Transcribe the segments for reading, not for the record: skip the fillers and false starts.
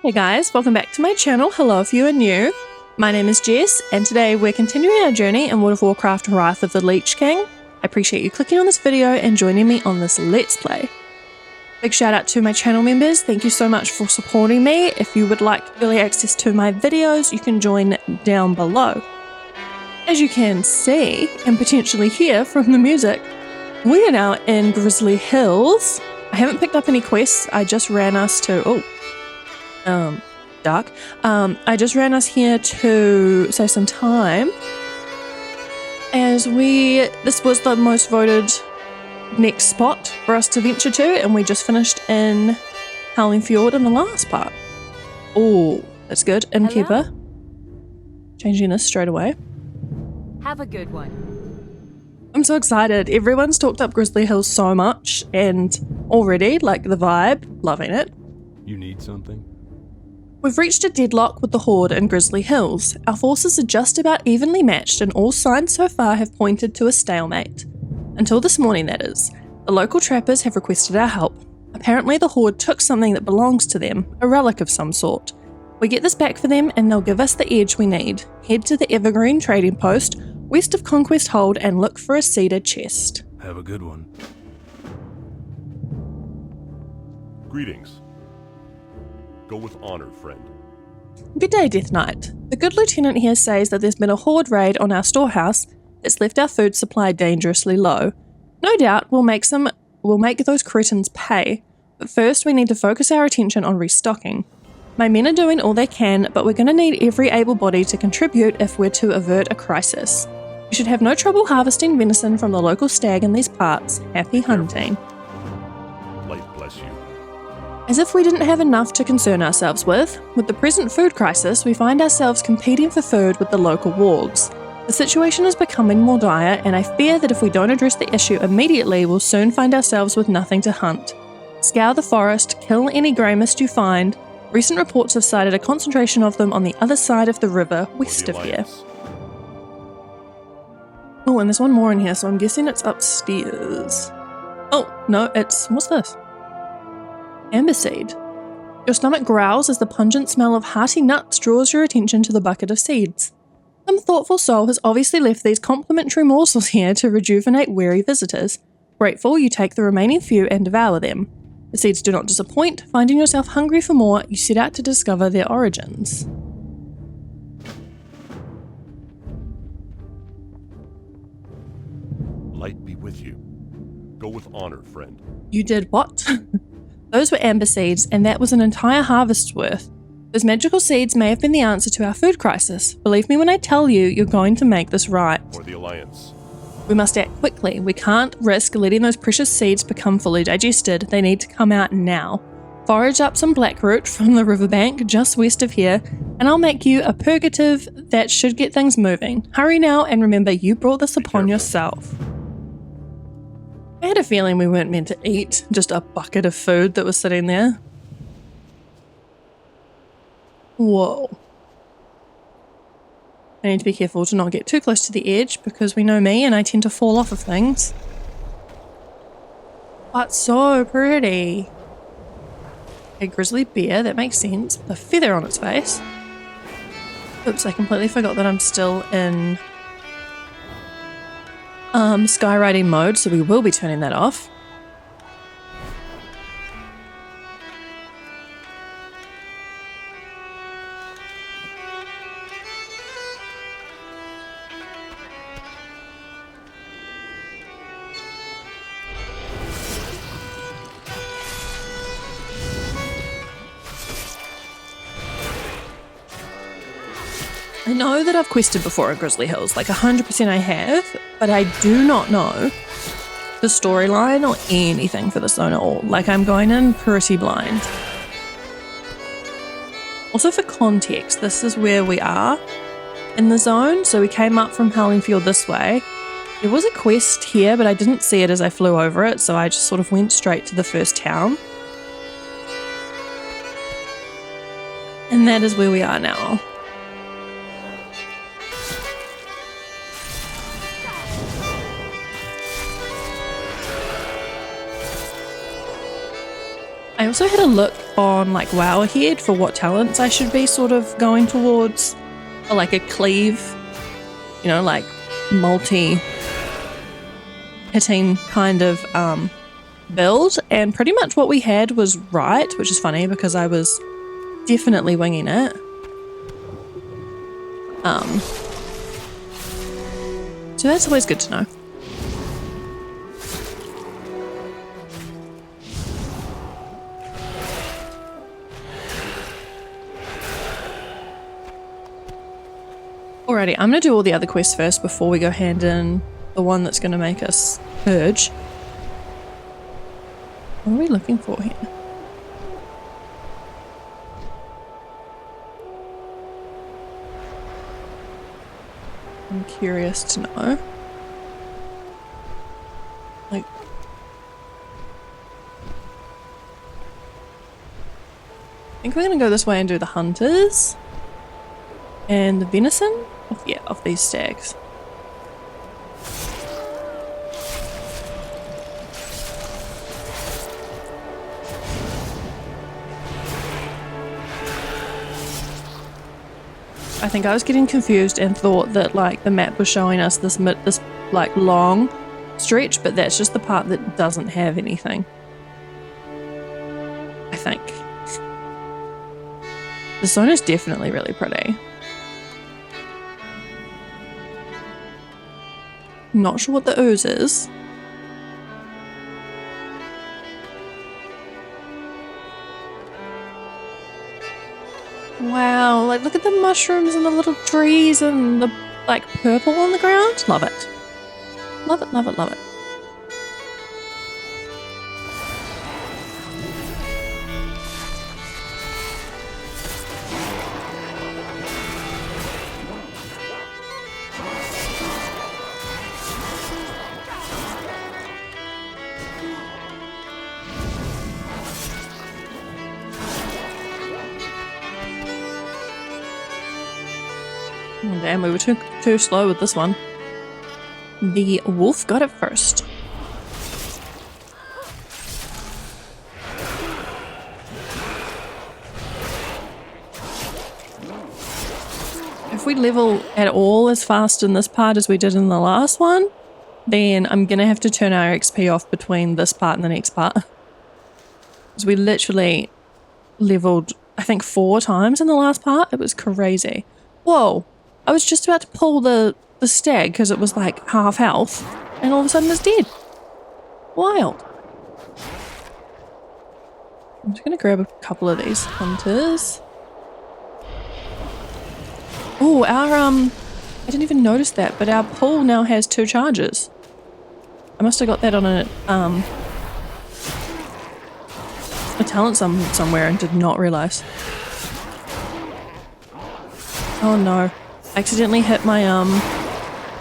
Hey guys, welcome back to my channel. Hello if you are new. My name is Jess, and today we're continuing our journey in World of Warcraft Wrath of the Lich King. I appreciate you clicking on this video and joining me on this Let's Play. Big shout out to my channel members, thank you so much for supporting me. If you would like early access to my videos, you can join down below. As you can see, and potentially hear from the music, we are now in Grizzly Hills. I haven't picked up any quests, I just ran us to, dark. I just ran us here to save some time, as this was the most voted next spot for us to venture to, and we just finished in Howling Fjord in the last part. Oh, that's good. Innkeeper. Changing this straight away. Have a good one. I'm so excited. Everyone's talked up Grizzly Hills so much, and already, like the vibe, loving it. You need something? We've reached a deadlock with the Horde in Grizzly Hills. Our forces are just about evenly matched, and all signs so far have pointed to a stalemate. Until this morning, that is. The local trappers have requested our help. Apparently the Horde took something that belongs to them, a relic of some sort. We get this back for them and they'll give us the edge we need. Head to the Evergreen trading post, west of Conquest Hold, and look for a cedar chest. Have a good one. Greetings. Go with honor, friend. Good day, Death Knight. The good lieutenant here says that there's been a Horde raid on our storehouse that's left our food supply dangerously low. No doubt we'll make those cretins pay, but first we need to focus our attention on restocking. My men are doing all they can, but we're going to need every able body to contribute if we're to avert a crisis. You should have no trouble harvesting venison from the local stag in these parts. Happy hunting. Light bless you. As if we didn't have enough to concern ourselves with the present food crisis, we find ourselves competing for food with the local wargs. The situation is becoming more dire, and I fear that if we don't address the issue immediately, we'll soon find ourselves with nothing to hunt. Scour the forest, kill any grey mist you find. Recent reports have cited a concentration of them on the other side of the river, west of here. Oh, and there's one more in here, so I'm guessing it's upstairs. Oh, no, what's this? Amber seed. Your stomach growls as the pungent smell of hearty nuts draws your attention to the bucket of seeds. Some thoughtful soul has obviously left these complimentary morsels here to rejuvenate weary visitors. Grateful, you take the remaining few and devour them. The seeds do not disappoint. Finding yourself hungry for more, you set out to discover their origins. Light be with you. Go with honor, friend. You did what? Those were amber seeds, and that was an entire harvest's worth. Those magical seeds may have been the answer to our food crisis. Believe me when I tell you, you're going to make this right. For the Alliance. We must act quickly. We can't risk letting those precious seeds become fully digested. They need to come out now. Forage up some blackroot from the riverbank just west of here, and I'll make you a purgative that should get things moving. Hurry now, and remember you brought this upon yourself. I had a feeling we weren't meant to eat just a bucket of food that was sitting there. Whoa. I need to be careful to not get too close to the edge because we know me and I tend to fall off of things. But so pretty. A grizzly bear, that makes sense. The feather on its face. Oops, I completely forgot that I'm still in skywriting mode, so we will be turning that off. I know that I've quested before in Grizzly Hills, like 100% I have, but I do not know the storyline or anything for this zone at all. Like, I'm going in pretty blind. Also for context, this is where we are in the zone, so we came up from Howling Fjord this way. There was a quest here, but I didn't see it as I flew over it, so I just sort of went straight to the first town. And that is where we are now. I also had a look on like WoW Ahead for what talents I should be sort of going towards, or like a cleave, you know, like multi-hitting kind of build, and pretty much what we had was right, which is funny because I was definitely winging it. So that's always good to know. Alrighty, I'm going to do all the other quests first before we go hand in the one that's going to make us purge. What are we looking for here? I'm curious to know. Like, I think we're going to go this way and do the hunters and the venison. Yeah, of these stags. I think I was getting confused and thought that like the map was showing us this like long stretch, but that's just the part that doesn't have anything. I think. The zone is definitely really pretty. Not sure what the ooze is. Wow, like look at the mushrooms and the little trees and the like purple on the ground. Love it. Love it, love it, love it. Oh, damn, we were too slow with this one. The wolf got it first. If we level at all as fast in this part as we did in the last one, then I'm gonna have to turn our XP off between this part and the next part. Because we literally leveled, I think, 4 times in the last part. It was crazy. Whoa! I was just about to pull the stag because it was like half health, and all of a sudden it's dead. Wild. I'm just going to grab a couple of these hunters. Oh, our, I didn't even notice that, but our pull now has 2 charges. I must have got that on a talent somewhere and did not realize. Oh no. I accidentally hit my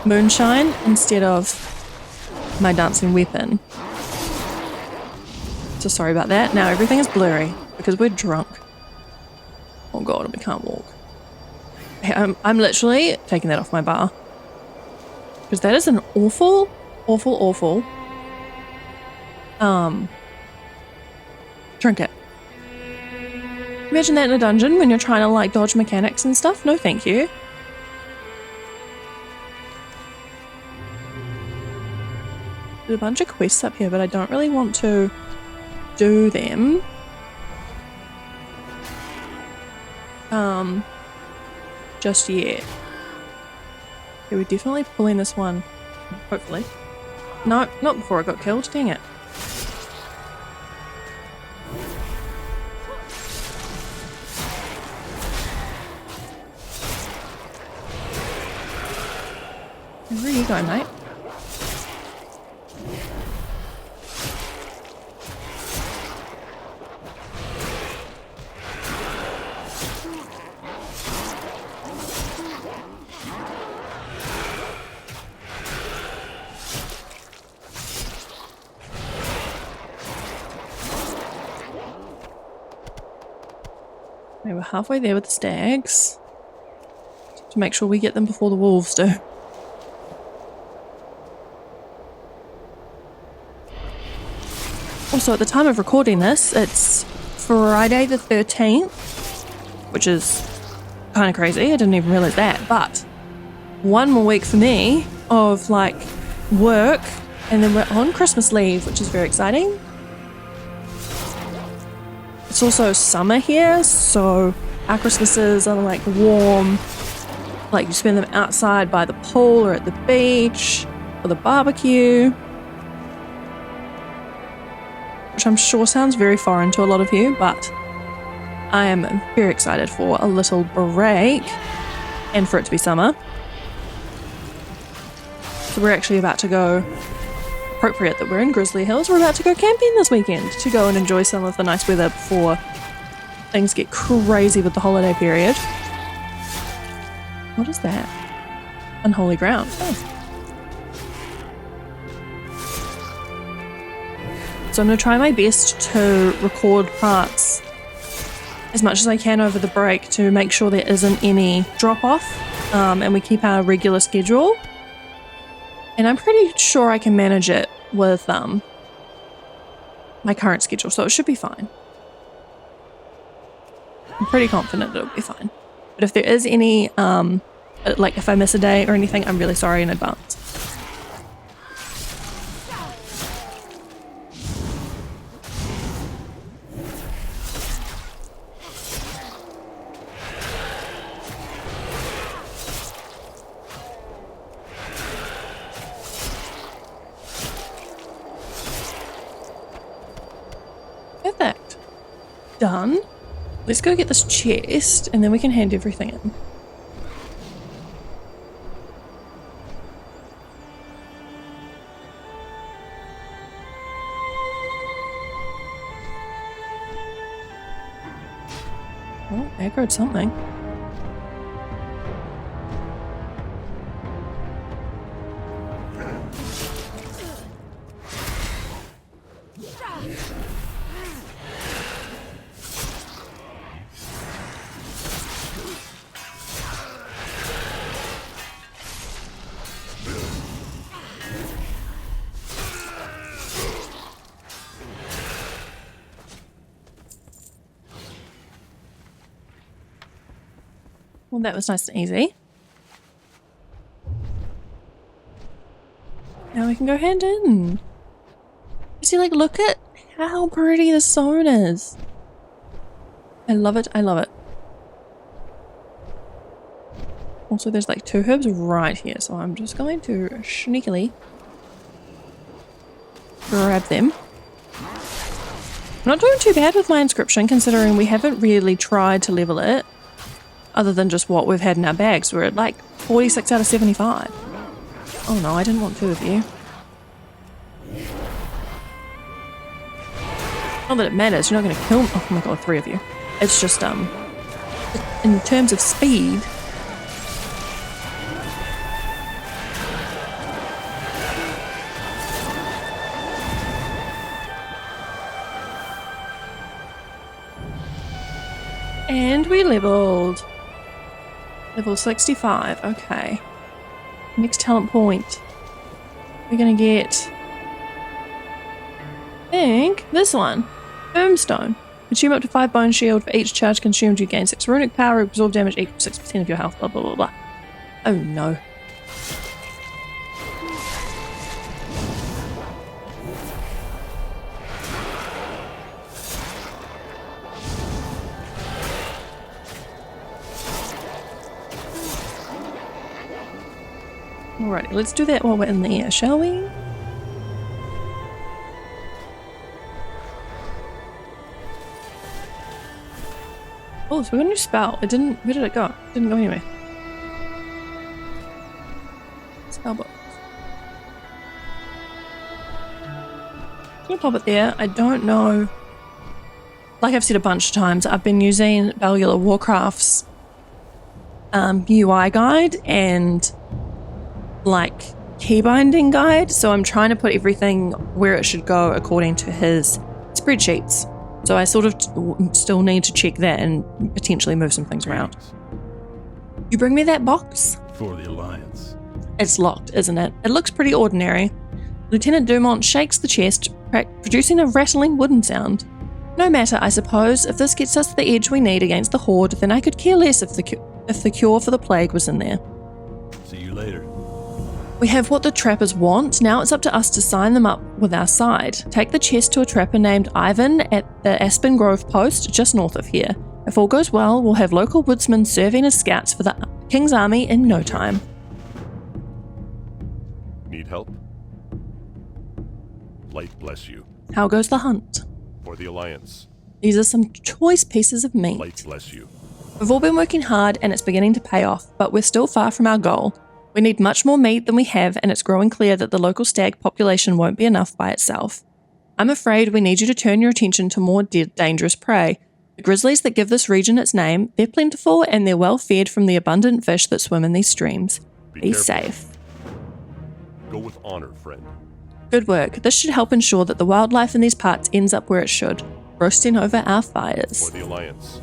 moonshine instead of my dancing weapon. So sorry about that. Now everything is blurry because we're drunk. Oh god, we can't walk. Hey, I'm literally taking that off my bar. Because that is an awful trinket. Imagine that in a dungeon when you're trying to like dodge mechanics and stuff. No thank you. There's a bunch of quests up here, but I don't really want to do them. Just yet. Okay, we're definitely pulling this one. Hopefully. No, not before I got killed. Dang it. Where are you going, mate? Okay, we're halfway there with the stags. To make sure we get them before the wolves do. Also, at the time of recording this, it's Friday the 13th, which is kind of crazy. I didn't even realize that. But one more week for me of like work, and then we're on Christmas leave, which is very exciting. It's also summer here, so our Christmases are like warm. Like you spend them outside by the pool or at the beach or the barbecue, which I'm sure sounds very foreign to a lot of you, but I am very excited for a little break and for it to be summer. So we're actually about to go, appropriate that we're in Grizzly Hills, we're about to go camping this weekend to go and enjoy some of the nice weather before things get crazy with the holiday period. What is that? Unholy ground. Oh. So I'm going to try my best to record parts as much as I can over the break to make sure there isn't any drop off, and we keep our regular schedule. And I'm pretty sure I can manage it with my current schedule, so it should be fine. I'm pretty confident it'll be fine. But if there is any, like if I miss a day or anything, I'm really sorry in advance. Perfect. Done. Let's go get this chest and then we can hand everything in. Oh, aggroed something. Well, that was nice and easy. Now we can go hand in. You see, like, look at how pretty the stone is. I love it. I love it. Also, there's like 2 herbs right here, so I'm just going to sneakily grab them. I'm not doing too bad with my inscription, considering we haven't really tried to level it. Other than just what we've had in our bags. We're at like 46 out of 75. Oh no, I didn't want 2 of you. Not that it matters, you're not going to kill me. Oh my god, 3 of you. It's just, in terms of speed. And we leveled. Level 65, okay. Next talent point. We're gonna get, I think, this one. Boomstone. Consume up to 5 bone shield for each charge consumed. You gain 6 runic power, absorb damage equal to 6% of your health, blah blah blah blah. Oh no. Alrighty, let's do that while we're in the air, shall we? Oh, so we got a new spell. It didn't, where did it go? It didn't go anywhere. Spell book. I'm gonna pop it there. I don't know. Like I've said a bunch of times, I've been using Valgular Warcraft's UI guide and like keybinding guide, so I'm trying to put everything where it should go according to his spreadsheets. So I sort of still need to check that and potentially move some things around. You bring me that box? For the Alliance. It's locked, isn't it? It looks pretty ordinary. Lieutenant Dumont shakes the chest, producing a rattling wooden sound. No matter, I suppose. If this gets us to the edge we need against the Horde, then I could care less if the cure for the plague was in there. See you later. We have what the trappers want, now it's up to us to sign them up with our side. Take the chest to a trapper named Ivan at the Aspen Grove post just north of here. If all goes well, we'll have local woodsmen serving as scouts for the King's army in no time. Need help? Light bless you. How goes the hunt? For the Alliance. These are some choice pieces of meat. Light bless you. We've all been working hard and it's beginning to pay off, but we're still far from our goal. We need much more meat than we have, and it's growing clear that the local stag population won't be enough by itself. I'm afraid we need you to turn your attention to more dangerous prey. The grizzlies that give this region its name, they're plentiful and they're well fed from the abundant fish that swim in these streams. Be safe. Go with honor, friend. Good work. This should help ensure that the wildlife in these parts ends up where it should, roasting over our fires. For the Alliance.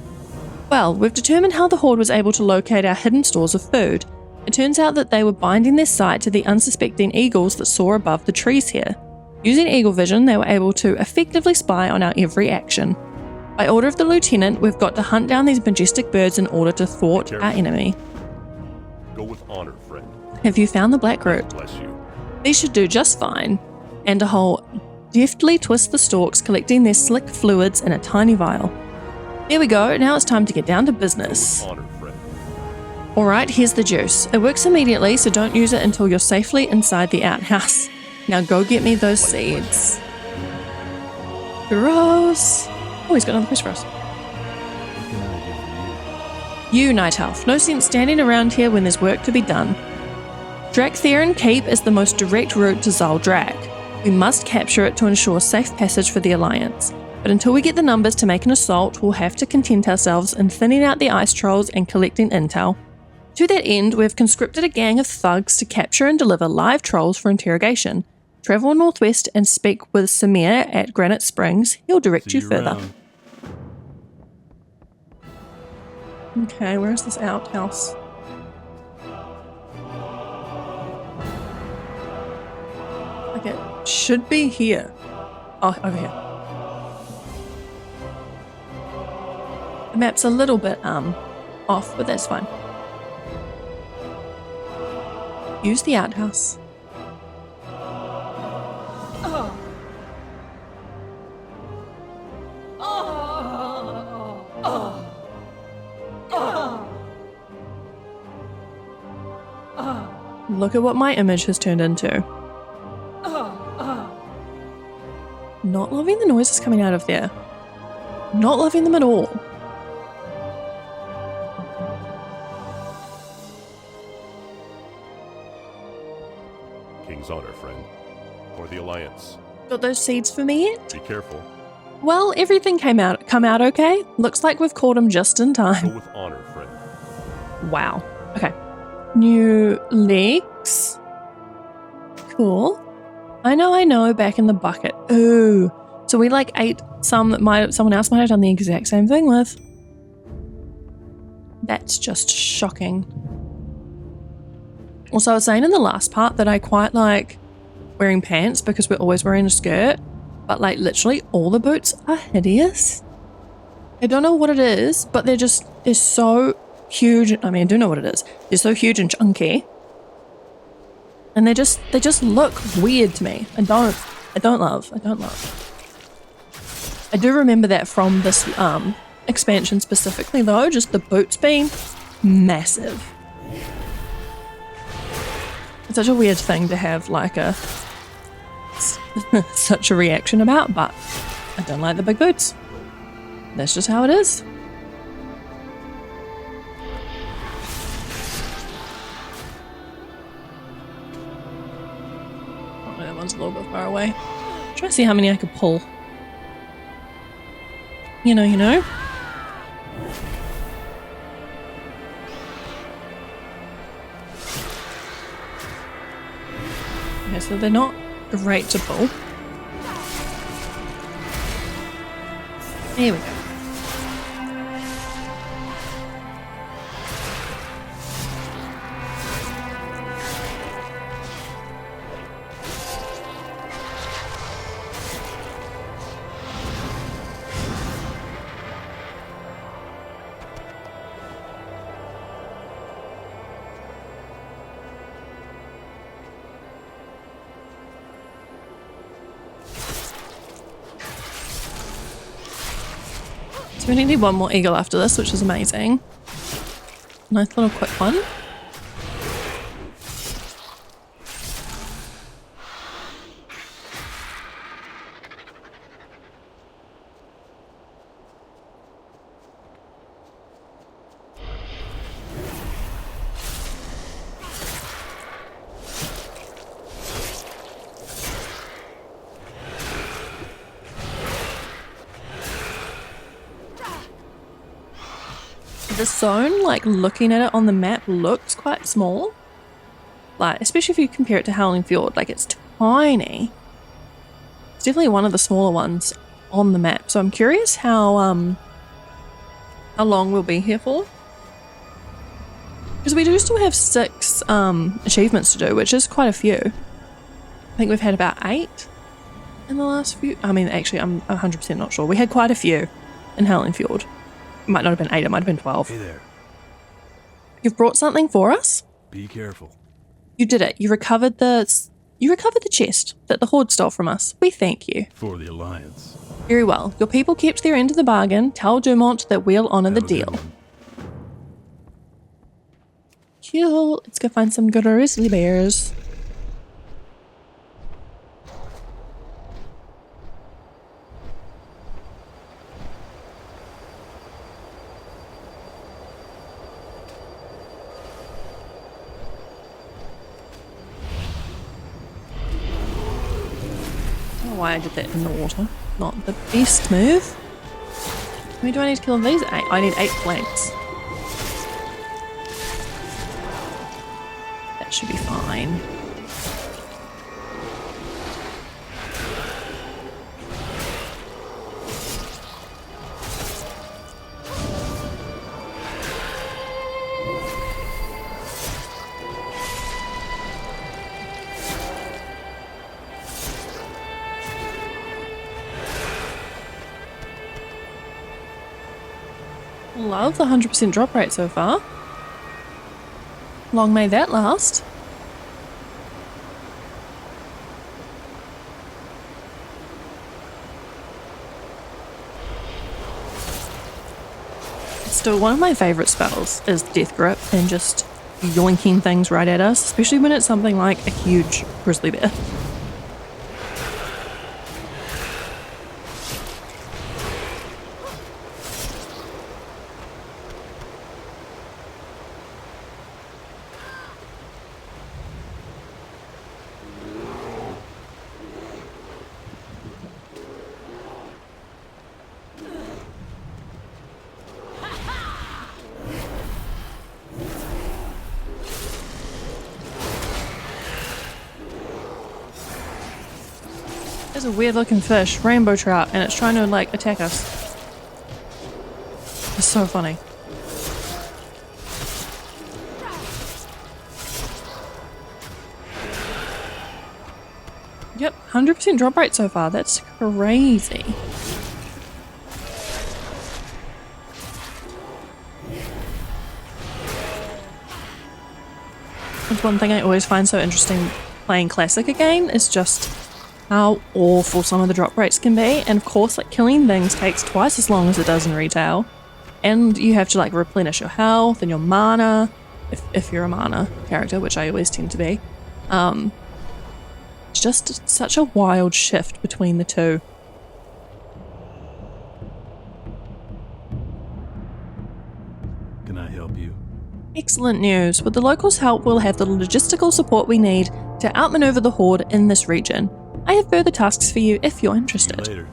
Well, we've determined how the Horde was able to locate our hidden stores of food. It turns out that they were binding their sight to the unsuspecting eagles that soar above the trees here. Using eagle vision, they were able to effectively spy on our every action. By order of the lieutenant, we've got to hunt down these majestic birds in order to thwart our enemy. Go with honor, friend. Have you found the black root? Bless you. These should do just fine. And a whole deftly twist the stalks, collecting their slick fluids in a tiny vial. There we go, now it's time to get down to business. Honor, friend. Alright, here's the juice. It works immediately, so don't use it until you're safely inside the outhouse. Now go get me those seeds. Gross. Oh, he's got another quest for us. What can I do for you? You, Night Elf. No sense standing around here when there's work to be done. Dragonflayer Keep is the most direct route to Zuldrak. We must capture it to ensure safe passage for the Alliance. But until we get the numbers to make an assault, we'll have to content ourselves in thinning out the ice trolls and collecting intel. To that end, we've conscripted a gang of thugs to capture and deliver live trolls for interrogation. Travel northwest and speak with Samir at Granite Springs. He'll direct you further. Around. Okay, where's this outhouse? Okay, should be here. Oh, over here. The map's a little bit off, but that's fine. Use the outhouse. Look at what my image has turned into. Not loving the noises coming out of there. Not loving them at all. King's honor, friend. For the Alliance. Got those seeds for me yet? Be careful. Well, everything come out okay. Looks like we've caught him just in Go time. with honor, friend. Wow. Okay. New legs. Cool. I know, back in the bucket. Ooh. So we like ate some that someone else might have done the exact same thing with. That's just shocking. Also, I was saying in the last part that I quite like wearing pants because we're always wearing a skirt, but like literally all the boots are hideous. I don't know what it is, but they're so huge. I mean, I do know what it is. They're so huge and chunky. And they just look weird to me. I don't love. I do remember that from this expansion specifically though, just the boots being massive. It's such a weird thing to have like such a reaction about, but I don't like the big boots. That's just how it is. Oh, that one's a little bit far away. Try to see how many I could pull. You know. Okay, so they're not great to pull. There we go. We only need one more eagle after this, which is amazing. Nice little quick one. The zone, like looking at it on the map, looks quite small. Like, especially if you compare it to Howling Fjord, like it's tiny. It's definitely one of the smaller ones on the map. So I'm curious how long we'll be here for. Because we do still have 6 achievements to do, which is quite a few. I think we've had about 8 in the last few. I mean, actually, I'm 100% not sure. We had quite a few in Howling Fjord. It might not have been 8, it might have been 12. Hey there. You've brought something for us? Be careful. You did it. You recovered the chest that the Horde stole from us. We thank you. For the Alliance. Very well. Your people kept their end of the bargain. Tell Dumont that we'll honor the deal. Cool. Let's go find some grizzly bears. Why I did that in the water. Not the best move. How many do I need to kill these? 8. I need 8 flanks. That should be fine. Love the 100% drop rate so far. Long may that last. Still, one of my favourite spells is Death Grip and just yoinking things right at us, especially when it's something like a huge grizzly bear. There's a weird looking fish, rainbow trout, and it's trying to like attack us. It's so funny. Yep, 100% drop rate so far. That's crazy. That's one thing I always find so interesting playing Classic again is just how awful some of the drop rates can be. And of course, like killing things takes twice as long as it does in retail. And you have to like replenish your health and your mana, if you're a mana character, which I always tend to be. It's just such a wild shift between the two. Can I help you? Excellent news. With the locals' help, we'll have the logistical support we need to outmaneuver the Horde in this region. I have further tasks for you if you're interested. Later.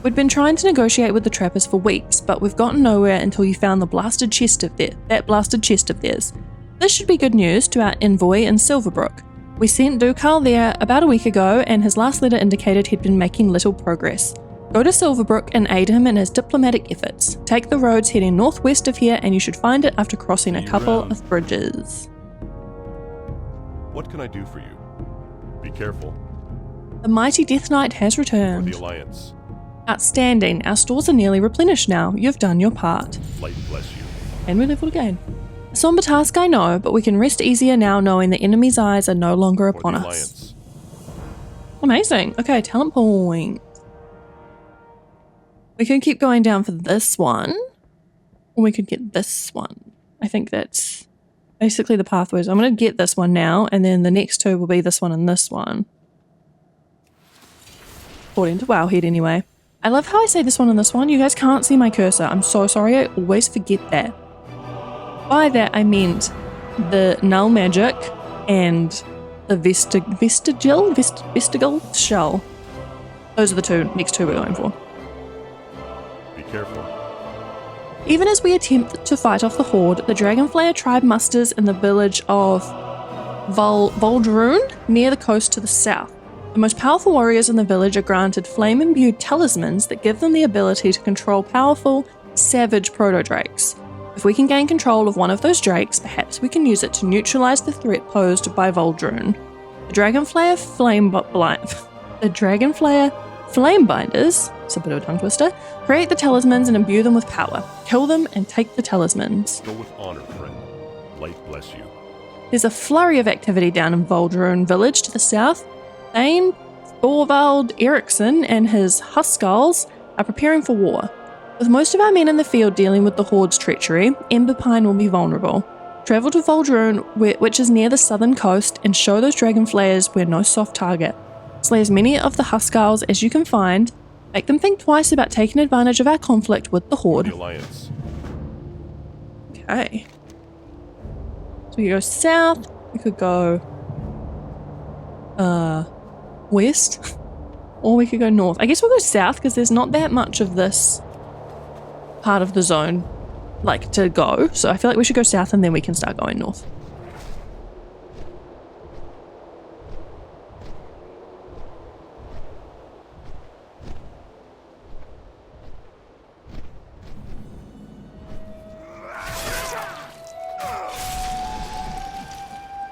We'd been trying to negotiate with the trappers for weeks, but we've gotten nowhere until you found the blasted chest of theirs. This should be good news to our envoy in Silverbrook. We sent Dukal there about a week ago, and his last letter indicated he'd been making little progress. Go to Silverbrook and aid him in his diplomatic efforts. Take the roads heading northwest of here, and you should find it after crossing a couple of bridges. What can I do for you? Be careful. The mighty Death Knight has For returned. the Alliance. Outstanding. Our stores are nearly replenished now. You've done your part. Light bless you. And we leveled again. A somber task, I know, but we can rest easier now knowing the enemy's eyes are no longer For upon the us. Alliance. Amazing. Okay, talent point. We can keep going down for this one. Or we could get this one. I think that's basically the pathways. I'm going to get this one now, and then the next two will be this one and this one. According to Wowhead anyway. I love how I say this one and this one. You guys can't see my cursor. I'm so sorry. I always forget that. By that I meant the null magic and the vestigial shell. Those are the next two we're going for. Be careful. Even as we attempt to fight off the horde, the Dragonflayer tribe musters in the village of Voldrune near the coast to the south. The most powerful warriors in the village are granted flame-imbued talismans that give them the ability to control powerful, savage proto-drakes. If we can gain control of one of those drakes, perhaps we can use it to neutralize the threat posed by Voldrune. The Dragonflayer Flamebinders, it's a bit of a tongue twister, create the talismans and imbue them with power. Kill them and take the talismans. Go with honor, friend. Light bless you. There's a flurry of activity down in Voldrune village to the south. Thane, Thorvald Eriksson and his Huskarls are preparing for war. With most of our men in the field dealing with the horde's treachery, Amberpine will be vulnerable. Travel to Voldrune, which is near the southern coast, and show those Dragonflayers we're no soft target. Slay as many of the Huskarls as you can find. Make them think twice about taking advantage of our conflict with the horde. The Alliance. Okay. So we could go south. We could go west, or we could go north. I guess we'll go south because there's not that much of this part of the zone like to go, so I feel like we should go south and then we can start going north.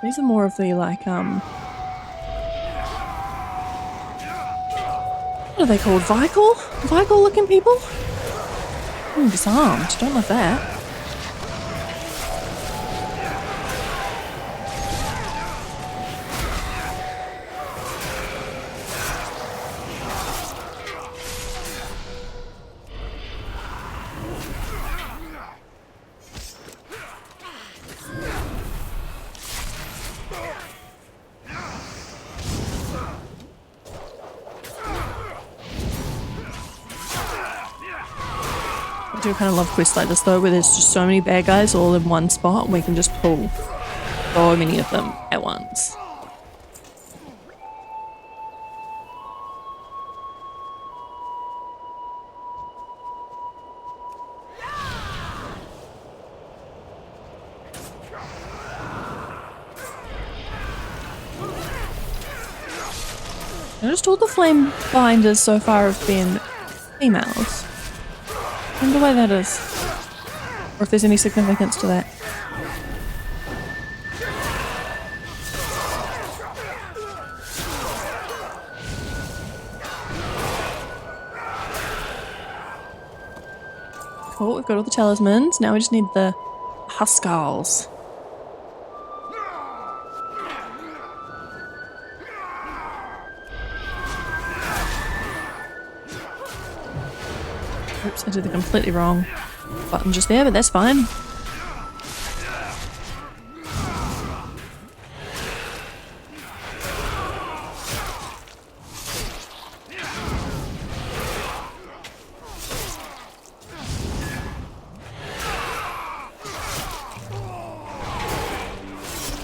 These are more of the like what are they called? Vical looking people? Disarmed. Don't love that. I do kind of love quests like this though, where there's just so many bad guys all in one spot and we can just pull so many of them at once. Noticed all the flame binders so far have been females. I wonder why that is, or if there's any significance to that. Cool, we've got all the talismans. Now we just need the Huskarls. Oops, I did the completely wrong button just there, but that's fine.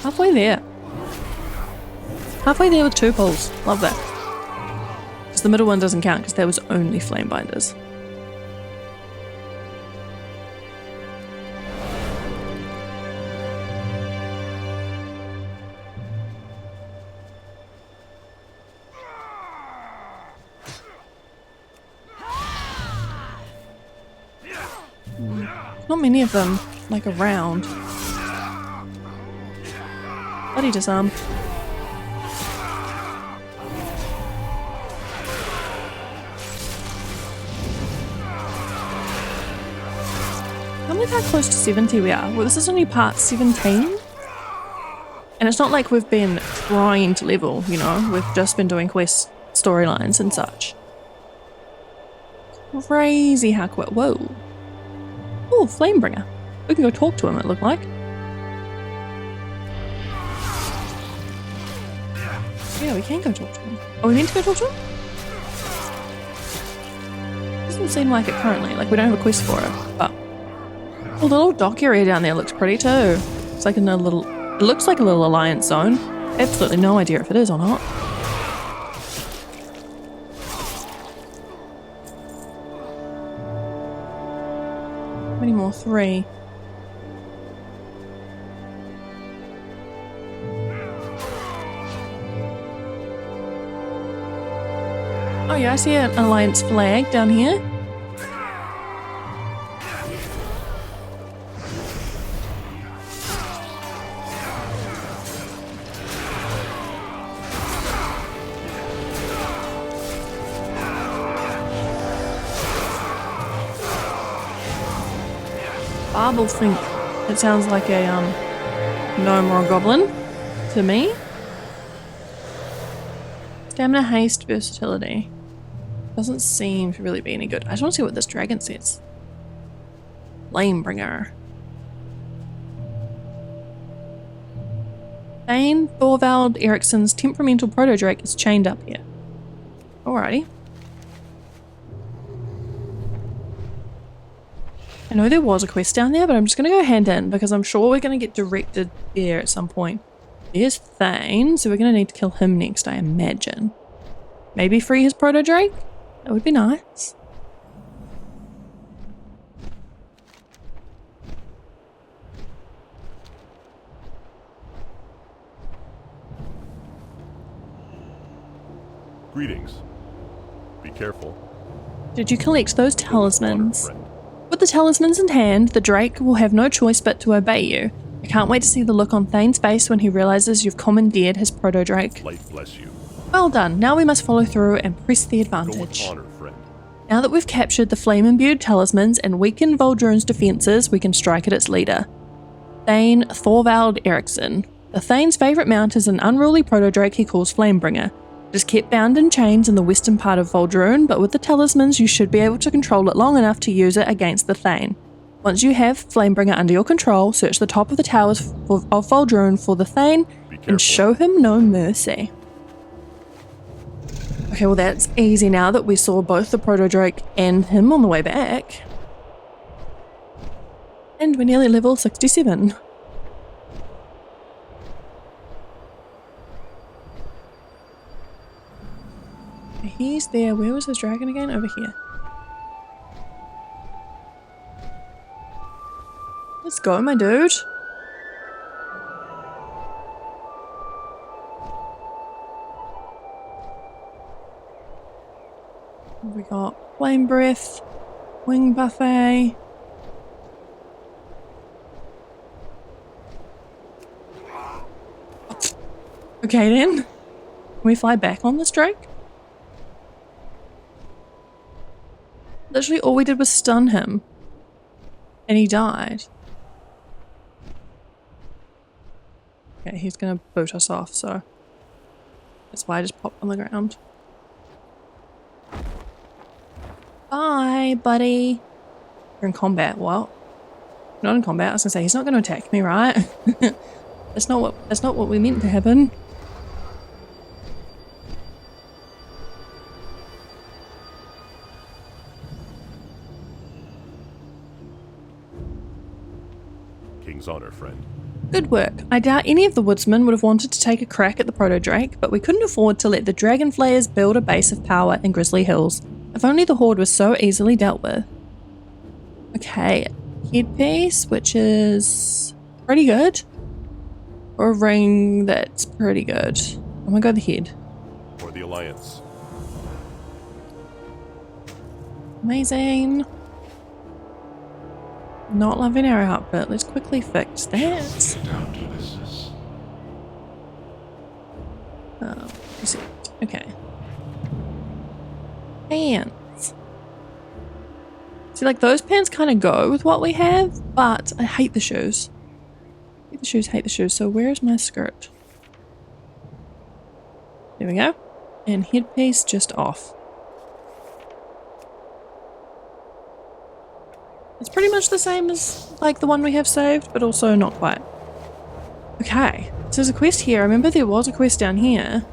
Halfway there. Halfway there with 2 pulls. Love that. Because the middle one doesn't count because there was only flame binders. Not many of them, like, around. Bloody disarm. I can't believe how close to 70 we are. Well, this is only part 17. And it's not like we've been trying to level, you know? We've just been doing quest storylines and such. crazy how quick. Whoa. Oh, Flamebringer. We can go talk to him, it looked like. Yeah, we can go talk to him. Oh, we need to go talk to him? Doesn't seem like it currently. Like, we don't have a quest for it, but... Oh, the little dock area down there looks pretty too. It's like in a little... It looks like a little alliance zone. Absolutely no idea if it is or not. How many more? 3. Oh yeah, I see an alliance flag down here. Barble think it sounds like a gnome or a goblin to me. Stamina, haste, versatility. Doesn't seem to really be any good. I just want to see what this dragon says. Flamebringer. Thane Thorvald Ericsson's temperamental proto-drake is chained up here. Alrighty. I know there was a quest down there, but I'm just going to go hand in because I'm sure we're going to get directed there at some point. There's Thane, so we're going to need to kill him next, I imagine. Maybe free his proto-drake? That would be nice. Greetings. Be careful. Did you collect those talismans? Honor, friend. With the talismans in hand, the drake will have no choice but to obey you. I can't wait to see the look on Thane's face when he realizes you've commandeered his proto-drake. Light bless you. Well done, now we must follow through and press the Go with advantage. honor, friend. Now that we've captured the flame-imbued talismans and weakened Voldrune's defences, we can strike at its leader. Thane Thorvald Ericsson. The Thane's favourite mount is an unruly proto-drake he calls Flamebringer. It is kept bound in chains in the western part of Voldrune, but with the talismans you should be able to control it long enough to use it against the Thane. Once you have Flamebringer under your control, search the top of the towers of Voldrune for the Thane and show him no mercy. Okay, well that's easy now that we saw both the proto-drake and him on the way back. And we're nearly level 67. He's there. Where was his dragon again? Over here. Let's go, my dude. We got flame breath, wing buffet. Okay then. Can we fly back on this drake? Literally all we did was stun him. And he died. Okay, he's gonna boot us off, so that's why I just popped on the ground. Bye, buddy. You're in combat, what? Not in combat, I was gonna say he's not gonna attack me, right? That's not what we meant to happen. King's honor, friend. Good work. I doubt any of the woodsmen would have wanted to take a crack at the proto-drake, but we couldn't afford to let the Dragonflayers build a base of power in Grizzly Hills. If only the horde was so easily dealt with. Okay, headpiece, which is pretty good. Or a ring that's pretty good. I'm gonna go the head. For the Alliance. Amazing. Not loving our outfit. Let's quickly fix that. Okay. Pants. See, like those pants kind of go with what we have, but I hate the shoes. Hate the shoes, hate the shoes. So where's my skirt? There we go. And headpiece just off. It's pretty much the same as like the one we have saved, but also not quite. Okay, so there's a quest here. I remember there was a quest down here.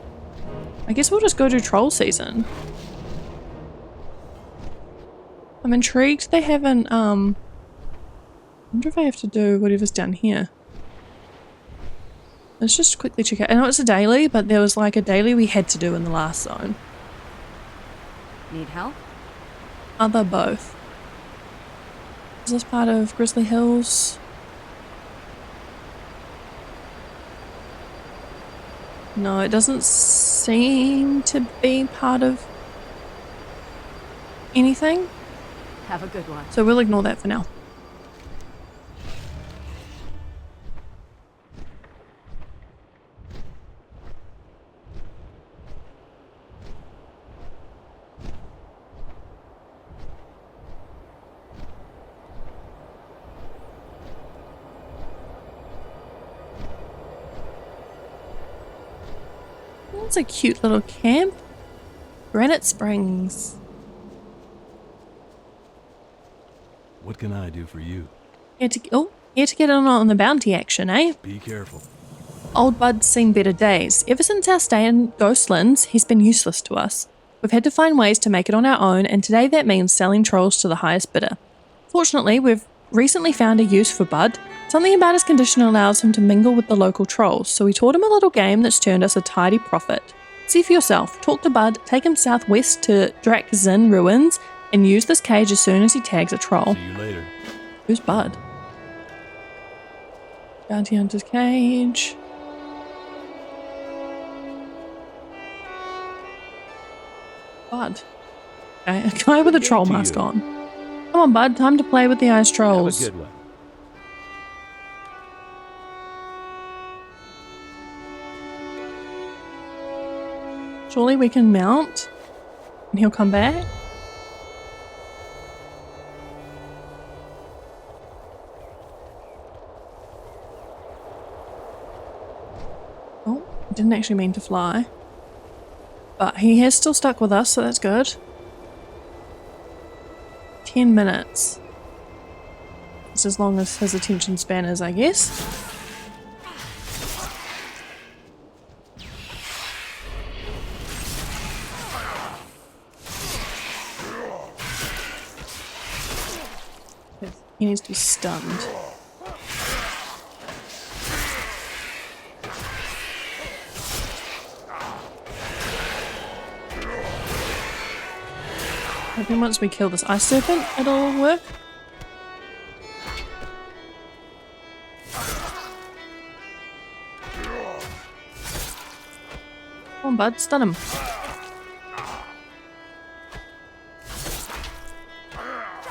I guess we'll just go to troll season. I'm intrigued they haven't, I wonder if I have to do whatever's down here. Let's just quickly check out. I know it's a daily, but there was like a daily we had to do in the last zone. Need help? Other both. Is this part of Grizzly Hills? No, it doesn't seem to be part of anything. Have a good one. So we'll ignore that for now. That's a cute little camp. Granite Springs. What can I do for you? Here to get in on the bounty action, eh? Be careful. Old Bud's seen better days. Ever since our stay in Ghostlands, he's been useless to us. We've had to find ways to make it on our own, and today that means selling trolls to the highest bidder. Fortunately, we've recently found a use for Bud. Something about his condition allows him to mingle with the local trolls, so we taught him a little game that's turned us a tidy profit. See for yourself, talk to Bud, take him southwest to Drakzin ruins, and use this cage as soon as he tags a troll. See you later. Who's Bud? Bounty Hunter's cage. Bud. Okay, a guy with a troll mask on. Come on, Bud, time to play with the ice trolls. Have a good one. Surely we can mount and he'll come back. Oh, I didn't actually mean to fly. But he has still stuck with us, so that's good. 10 minutes. It's as long as his attention span is, I guess. He needs to be stunned. I think once we kill this ice serpent, it'll work. Come on, Bud, stun him.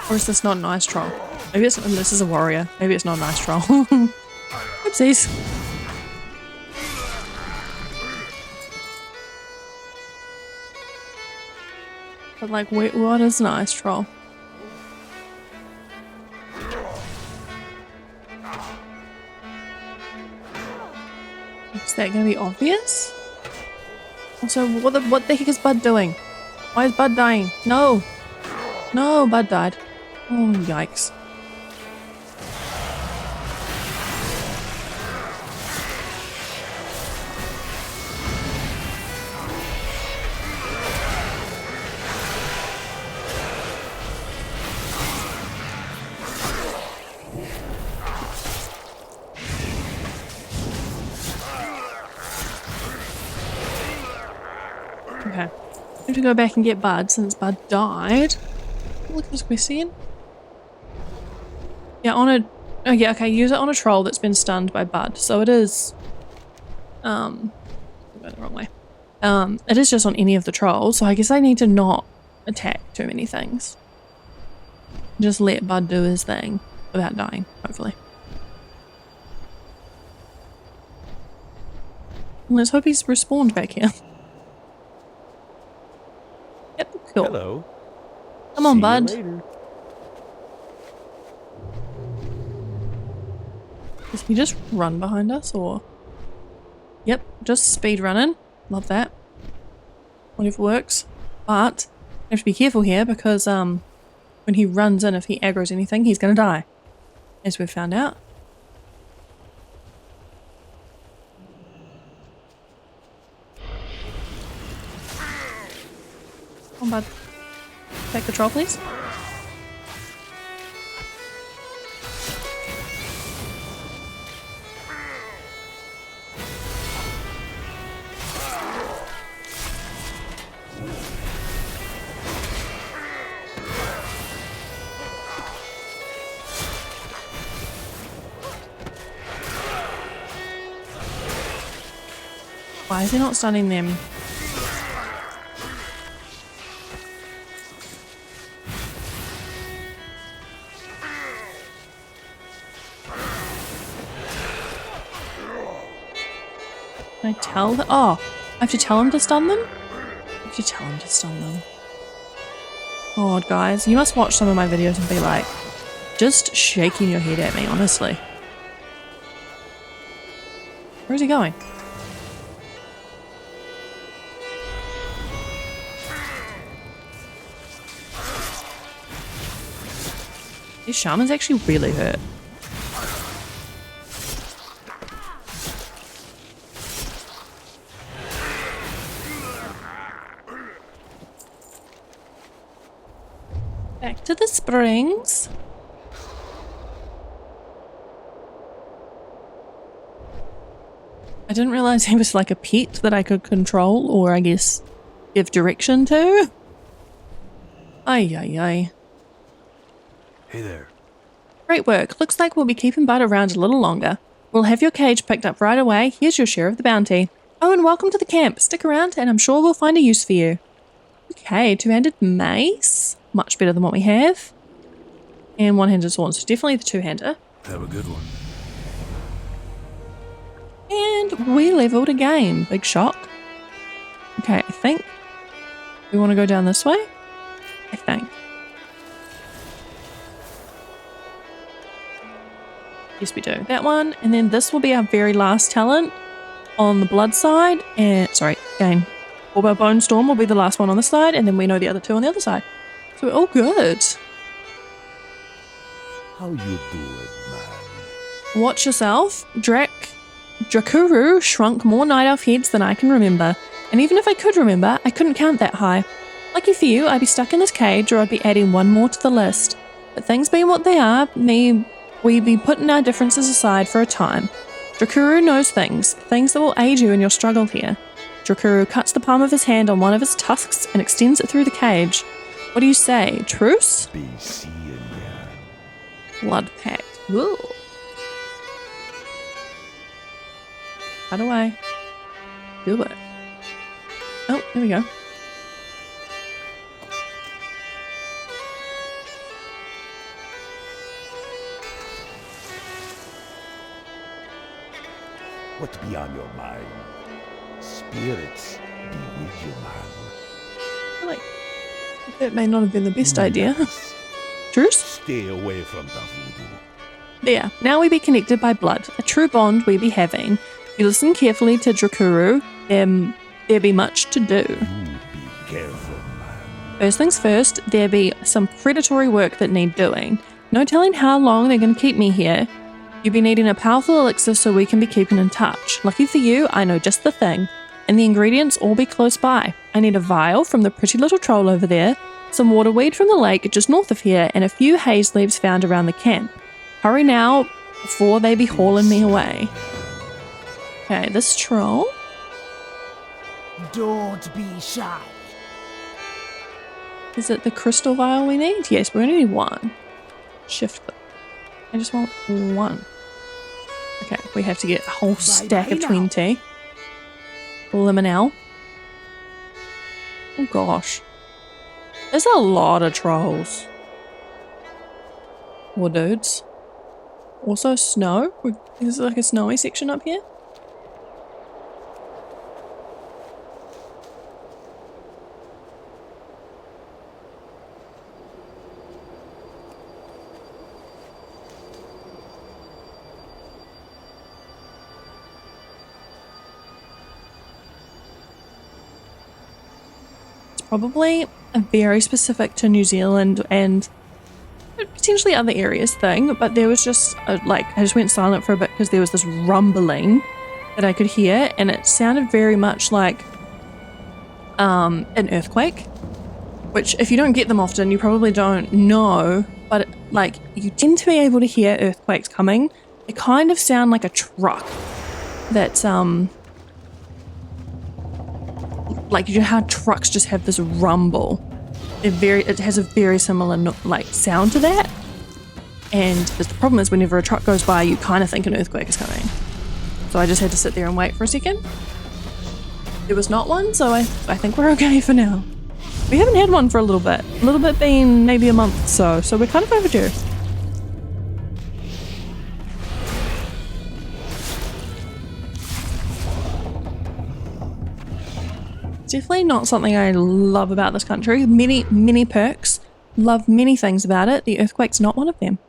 Or is this not an ice troll? Maybe it's, this is a warrior. Maybe it's not an ice troll. Oopsies. But like, wait, what is an ice troll? Is that going to be obvious? Also, what the heck is Bud doing? Why is Bud dying? No! No, Bud died. Oh, yikes. Okay. I have to go back and get Bud since Bud died. Look at this quest again. Yeah, on a... Oh yeah, okay, use it on a troll that's been stunned by Bud. So it is... I'm going the wrong way. It is just on any of the trolls, so I guess I need to not attack too many things. Just let Bud do his thing without dying, hopefully. And let's hope he's respawned back here. Yep, cool. Hello. Come on, See you Bud. later. Does he just run behind us, or...? Yep, just speed running. Love that. Whatever works. But, I have to be careful here because, when he runs in, if he aggroes anything, he's going to die. As we've found out. Come on, bud. Take control, please. Why is he not stunning them? Can I tell that? Oh, I have to tell him to stun them? I have to tell him to stun them. God, guys, you must watch some of my videos and be like, just shaking your head at me, honestly. Where's he going? These shamans actually really hurt. Back to the springs. I didn't realize he was like a pet that I could control, or I guess give direction to. Ay, ay, ay. Hey there. Great work. Looks like we'll be keeping Bud around a little longer. We'll have your cage picked up right away. Here's your share of the bounty. Oh, and welcome to the camp. Stick around and I'm sure we'll find a use for you. Okay, two-handed mace. Much better than what we have. And one-handed sword, so definitely the two-hander. Have a good one. And we leveled again. Big shock. Okay, I think we want to go down this way. I think. Yes, we do. That one. And then this will be our very last talent on the blood side. And, sorry, again. Our bone storm will be the last one on this side. And then we know the other two on the other side. So we're all good. How you doing, man? Watch yourself. Drakuru shrunk more night elf heads than I can remember. And even if I could remember, I couldn't count that high. Lucky for you, I'd be stuck in this cage or I'd be adding one more to the list. But things being what they are, we'd be putting our differences aside for a time. Drakuru knows things that will aid you in your struggle here. Drakuru cuts the palm of his hand on one of his tusks and extends it through the cage. What do you say? Truce? Be seeing ya. Blood pact. Woo. How do I do it? Oh, here we go. What be on your mind? Spirits be with you, man. I feel like that may not have been the best idea. Truce? Stay away from the voodoo. There, now we be connected by blood, a true bond we be having. If you listen carefully to Drakuru, there be much to do. You be careful, man. First things first, there be some predatory work that need doing. No telling how long they're going to keep me here. You'll be needing a powerful elixir so we can be keeping in touch. Lucky for you, I know just the thing. And the ingredients all be close by. I need a vial from the pretty little troll over there, some waterweed from the lake just north of here, and a few haze leaves found around the camp. Hurry now, before they be hauling me away. Okay, this troll. Don't be shy. Is it the crystal vial we need? Yes, we only need one. Shift click. I just want one. Okay, we have to get a whole stack of 20. Limonel. Oh gosh. There's a lot of trolls. Or dudes. Also snow. Is there like a snowy section up here? Probably very specific to New Zealand and potentially other areas thing, but there was just like, I just went silent for a bit because there was this rumbling that I could hear, and it sounded very much like an earthquake, which if you don't get them often, you probably don't know, but like you tend to be able to hear earthquakes coming. They kind of sound like a truck that's like, you know how trucks just have this rumble. It has a very similar like sound to that, and the problem is whenever a truck goes by, you kind of think an earthquake is coming. So I just had to sit there and wait for a second. There was not one, so I think we're okay for now. We haven't had one for a little bit being maybe a month or so we're kind of overdue. Definitely not something I love about this country. Many perks. Love many things about it. The earthquake's not one of them.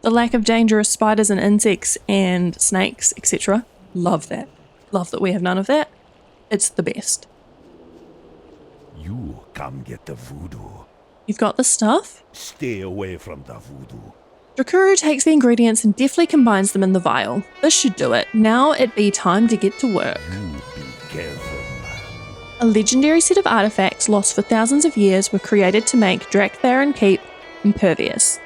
The lack of dangerous spiders and insects and snakes, etc. Love that. Love that we have none of that. It's the best. You come get the voodoo. You've got the stuff? Stay away from the voodoo. Drakuru takes the ingredients and deftly combines them in the vial. This should do it. Now it be time to get to work. You be careful. A legendary set of artifacts lost for thousands of years were created to make Dragonflayer Keep impervious.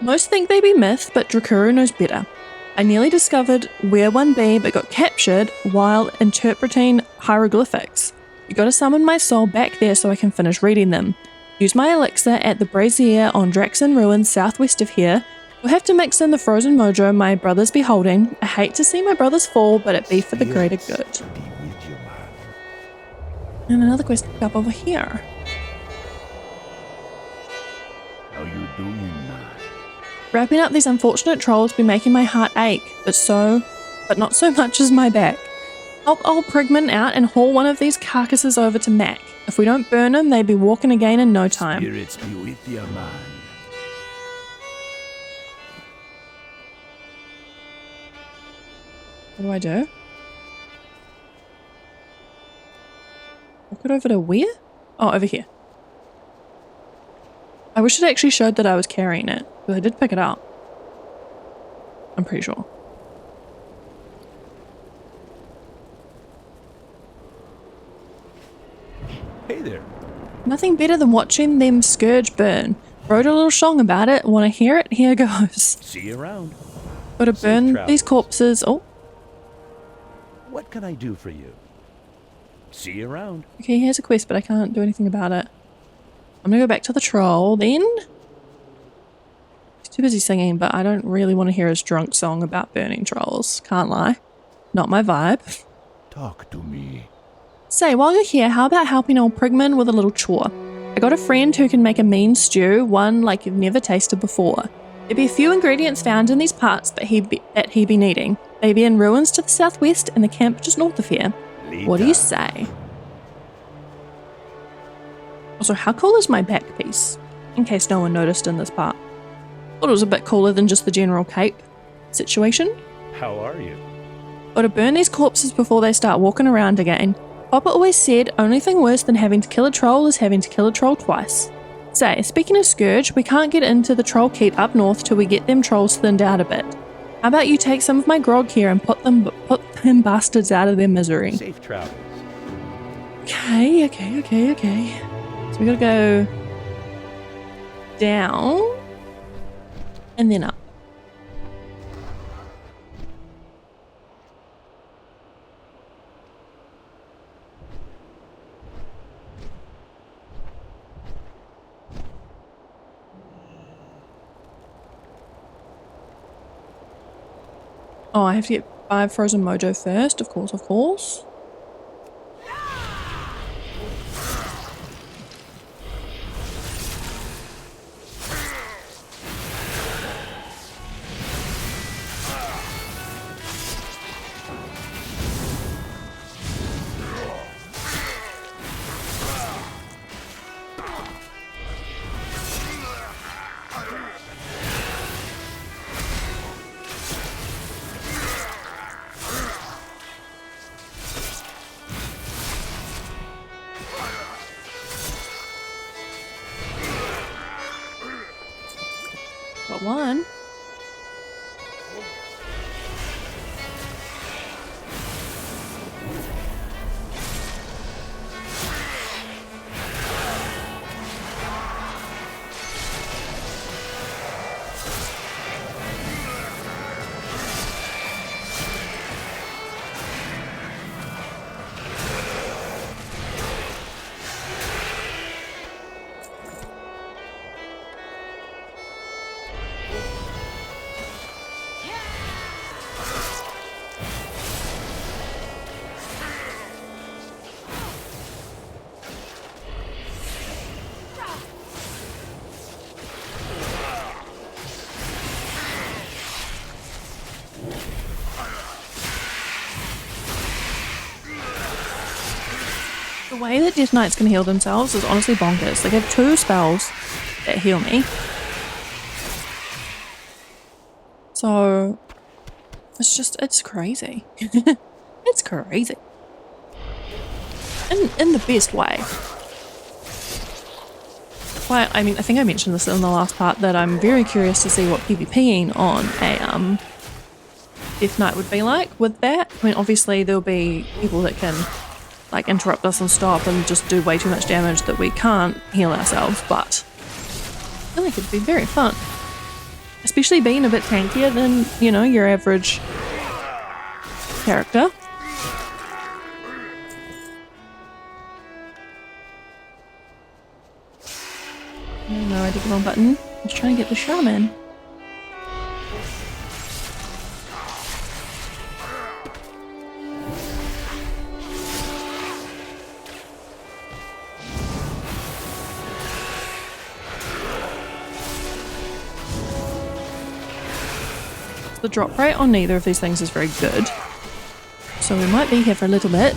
Most think they be myth, but Drakuru knows better. I nearly discovered where one be, but got captured while interpreting hieroglyphics. You gotta summon my soul back there so I can finish reading them. Use my elixir at the brazier on Draxon Ruins southwest of here. We'll have to mix in the frozen mojo my brothers be holding. I hate to see my brothers fall, but it be for the greater good. And another quest up over here. How you doing, man? Wrapping up these unfortunate trolls be making my heart ache, but not so much as my back. Help old Prigman out and haul one of these carcasses over to Mac. If we don't burn them, they be walking again in no time. Spirits be with you, man. What do I do? Walk it over to where? Oh, over here. I wish it actually showed that I was carrying it, but I did pick it up. I'm pretty sure. Hey there. Nothing better than watching them scourge burn. Wrote a little song about it. Want to hear it? Here goes. See you around. Gotta burn these corpses. Oh, What can I do for you? See you around. okay, here's a quest, but I can't do anything about it. I'm gonna go back to the troll then. He's too busy singing, but I don't really want to hear his drunk song about burning trolls. Can't lie. Not my vibe. Talk to me. Say, while you're here, how about helping old Prigman with a little chore? I got a friend who can make a mean stew, one like you've never tasted before. There be a few ingredients found in these parts that he be needing. They be in ruins to the southwest and the camp just north of here. What do you say? Also, how cool is my back piece? In case no one noticed in this part. Thought it was a bit cooler than just the general cape situation. How are you? Gotta burn these corpses before they start walking around again. Papa always said, only thing worse than having to kill a troll is having to kill a troll twice. Say, speaking of Scourge, we can't get into the troll keep up north till we get them trolls thinned out a bit. How about you take some of my grog here and put them bastards out of their misery? Safe travels. Okay. So we gotta go down and then up. Oh, I have to get 5 frozen mojo first, of course. The way that Death Knights can heal themselves is honestly bonkers. They have 2 spells that heal me. So it's crazy. It's crazy. In the best way. Well, I mean, I think I mentioned this in the last part that I'm very curious to see what PvPing on a Death Knight would be like with that. I mean, obviously there'll be people that can like interrupt us and stop and just do way too much damage that we can't heal ourselves, but I feel like it'd be very fun. Especially being a bit tankier than, you know, your average character. No, I did the wrong button. I was trying to get the shaman. The drop rate on neither of these things is very good, so we might be here for a little bit.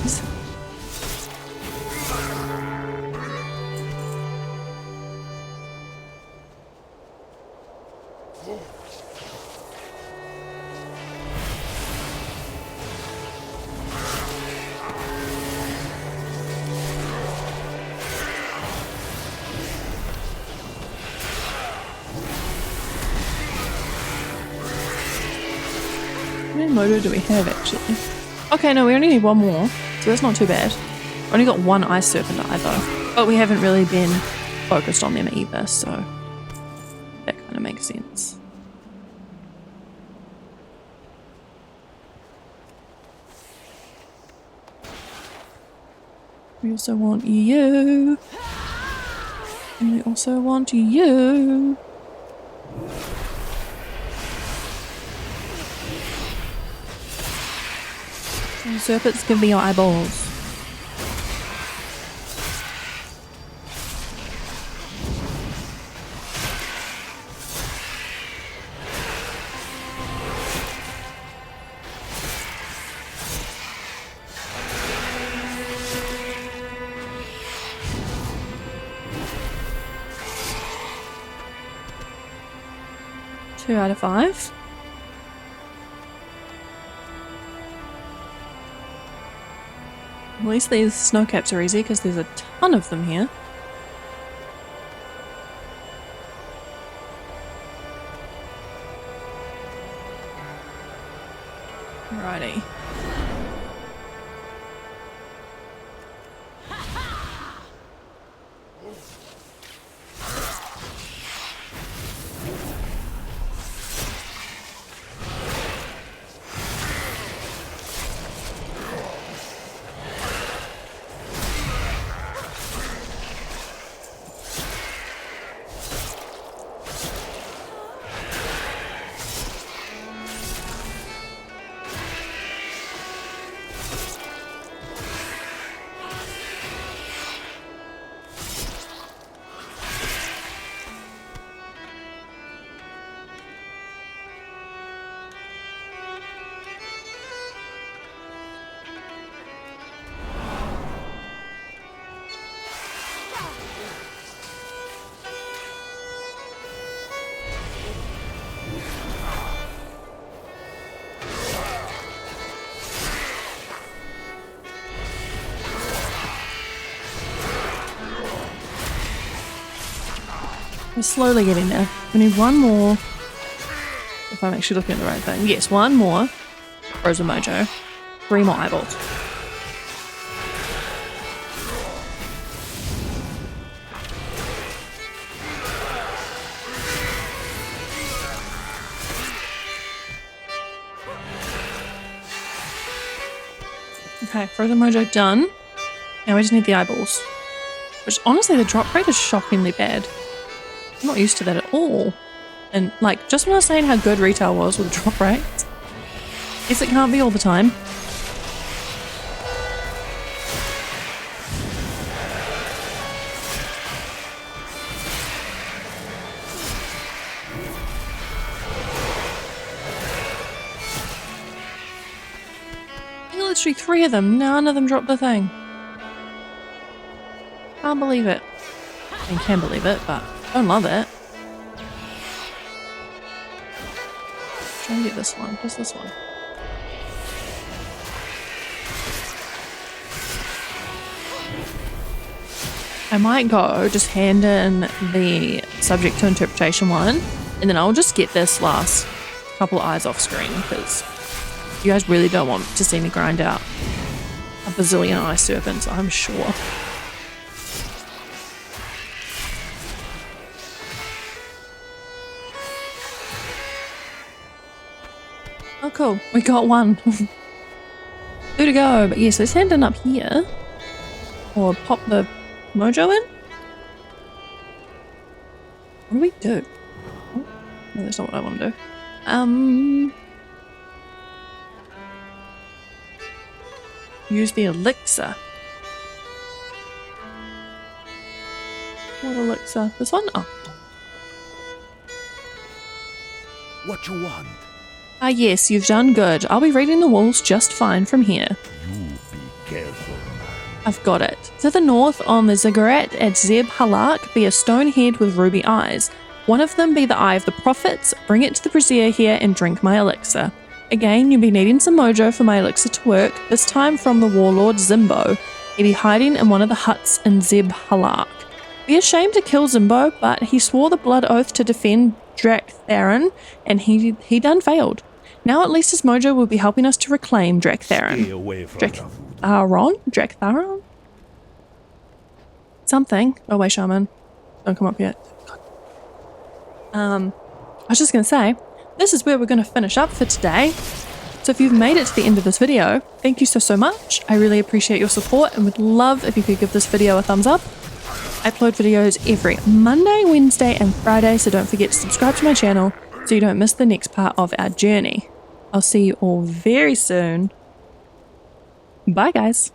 How many motor do we have actually? Okay, no, we only need 1 more, so that's not too bad. Only got 1 ice serpent eye though, but we haven't really been focused on them either, so that kind of makes sense. We also want you, and we also want you. And serpents, give me your eyeballs. Two out of 5. At least these snow caps are easy because there's a ton of them here. Alrighty. We're slowly getting there. We need 1 more. If I'm actually looking at the right thing. Yes, 1 more. Frozen Mojo. 3 more eyeballs. Okay, Frozen Mojo done. Now we just need the eyeballs. Which honestly, the drop rate is shockingly bad. I'm not used to that at all. And like, just when I was saying how good retail was with drop rates, guess it can't be all the time. I think literally 3 of them, none of them dropped the thing. Can't believe it. I mean, can believe it, but don't love it. Try and get this one. Just this one. I might go just hand in the subject to interpretation one, and then I'll just get this last couple of eyes off screen because you guys really don't want to see me grind out a bazillion eye serpents, I'm sure. Oh cool, we got one. Two to go, but yes, let's hand in up here. Or pop the mojo in? What do we do? Oh, no, that's not what I want to do. Use the elixir. What elixir? This one? Oh. What you want? Ah yes, you've done good. I'll be reading the walls just fine from here. You be careful. I've got it. To the north on the ziggurat at Zeb Halak be a stone head with ruby eyes. One of them be the eye of the prophets. Bring it to the brazier here and drink my elixir. Again, you'll be needing some mojo for my elixir to work, this time from the warlord Zimbo. He be hiding in one of the huts in Zeb Halak. Be ashamed to kill Zimbo, but he swore the blood oath to defend Dragonflayer, and he done failed. Now at least his mojo will be helping us to reclaim Dragonflayer. Stay away from Dragonflayer? Something. Oh wait, Shaman. Don't come up yet. I was just going to say, this is where we're going to finish up for today. So if you've made it to the end of this video, thank you so much. I really appreciate your support and would love if you could give this video a thumbs up. I upload videos every Monday, Wednesday and Friday, so don't forget to subscribe to my channel so you don't miss the next part of our journey. I'll see you all very soon. Bye guys.